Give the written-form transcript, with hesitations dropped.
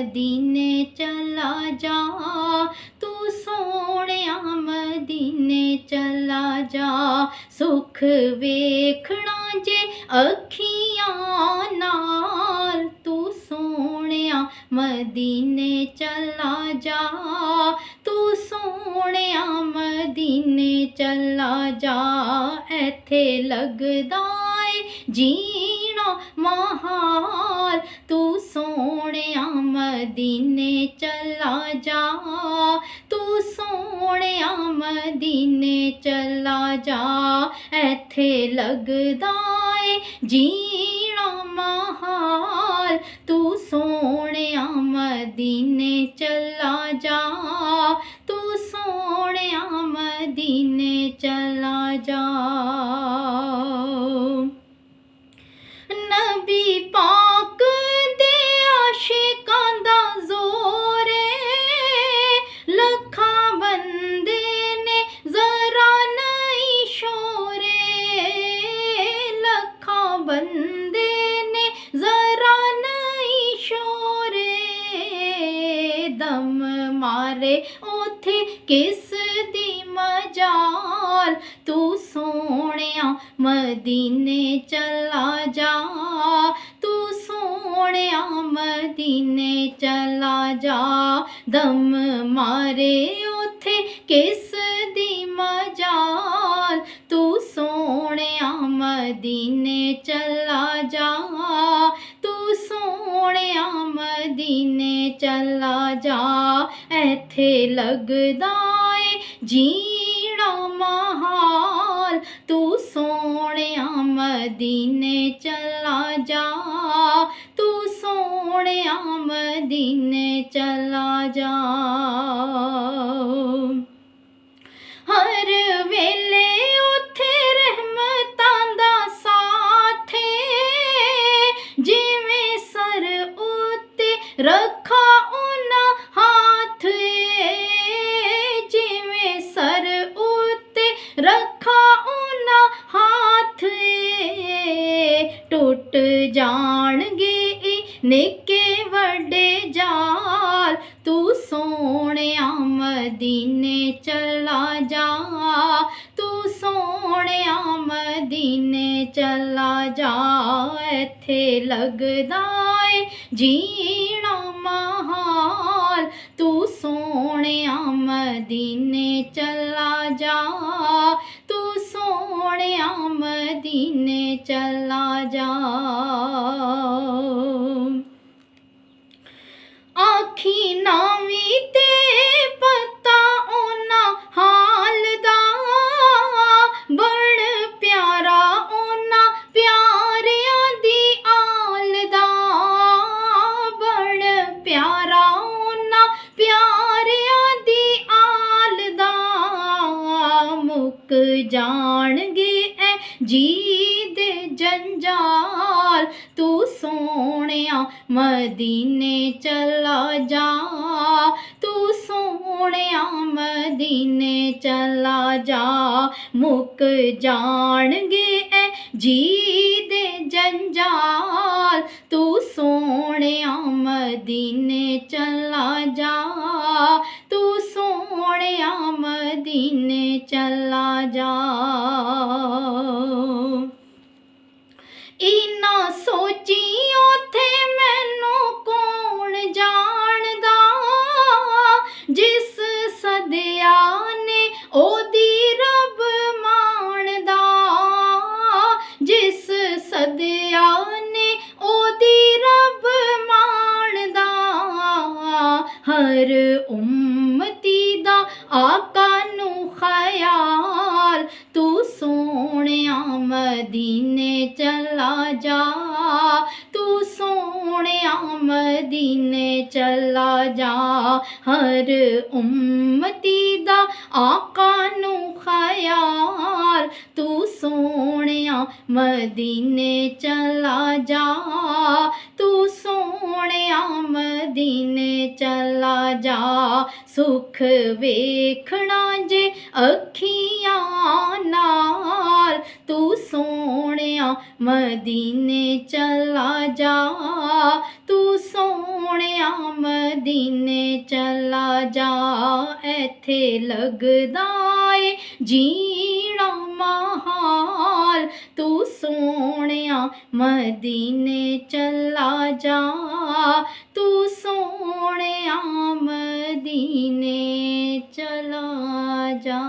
मदीने चला जा, तू सोहणिया मदीने चला जा। सुख वेखना जे अखियां नाल, तू सोहणिया मदीने चला जा, तू सोहणिया मदीने चला जा। एथे लगदा ए जीना महाल, तू सोहणिया मदीने चला जा, तू सोहणिया मदीने चला जा। एथे लगदा ए जीना महाल, तू सोहणिया मदीने चला जा, तू सोहणिया मदीने चला जा। नबी पाक दे आशिकां दा जोर ए, लखां बंदे ने जरा नहीं शोर ए, लखां बंदे ने जरा नहीं शोर ए। दम मारे ओथे किस दी मजाल, तू सोहणिया मदीने चला जा, तू सोहणिया मदीने चला जा। दम मारे ओथे किस दी मजाल, तू सोहणिया मदीने चला जा, तू सोहणिया मदीने चला जा। एथे लगदा ए जीना महाल, तू सोहणिया मदीने चला जा, तू सोहणिया मदीने चला जा। हर वेले उथे रहमतां दा साथ ए, जिवें सर उत्ते रखा उन्हां हाथ ए, जिवें सर उत्ते रखा उन्हां हाथ ए। टुट जाणगे निक्के वड्डे जाल, तू सोहणिया मदीने चला जा, तू सोहणिया मदीने चला जा। एथे लगदा ए जीना महाल, तू सोहणिया मदीने चला जा, तू सोहणिया मदीने चला जा। आखी नावी ते पता ओना हाल दा, बड़ प्यारा ओना प्यारियां दी आल दा, बड़ प्यारा ओना प्यारियां दी आल दा। मुक जाणगे ए जी दे जंजाल, तू सोहणिया मदीने चला जा, तू सोहणिया मदीने चला जा। मुक जाणगे ए जी दे जंजाल, तू सोहणिया मदीने चला जा, तू सोहणिया मदीने चला जा। इना सोची ओथे मैनू कौन जाणदा, जिस सदिया ने ओदी रब माणदा, जिस सदिया ने ओदी रब माणदा। हर उम्मती दा आका नू ख्याल, तू सोहणिया मदीने चला जा, तू सोहणिया मदीने चला जा। हर उम्मती दा आका नू ख्याल, तू सोहणिया मदीने चला जा, तू सोहणिया मदीने मदीने चला जा, सुख वेखना जे अखियां नाल, तू सोहणिया मदीने चला जा, तू सोहणिया मदीने चला जा। एथे लगदा ए जीना महाल, तू सोहणिया मदीने चला जा, तू सोहणिया मदीने चला जा।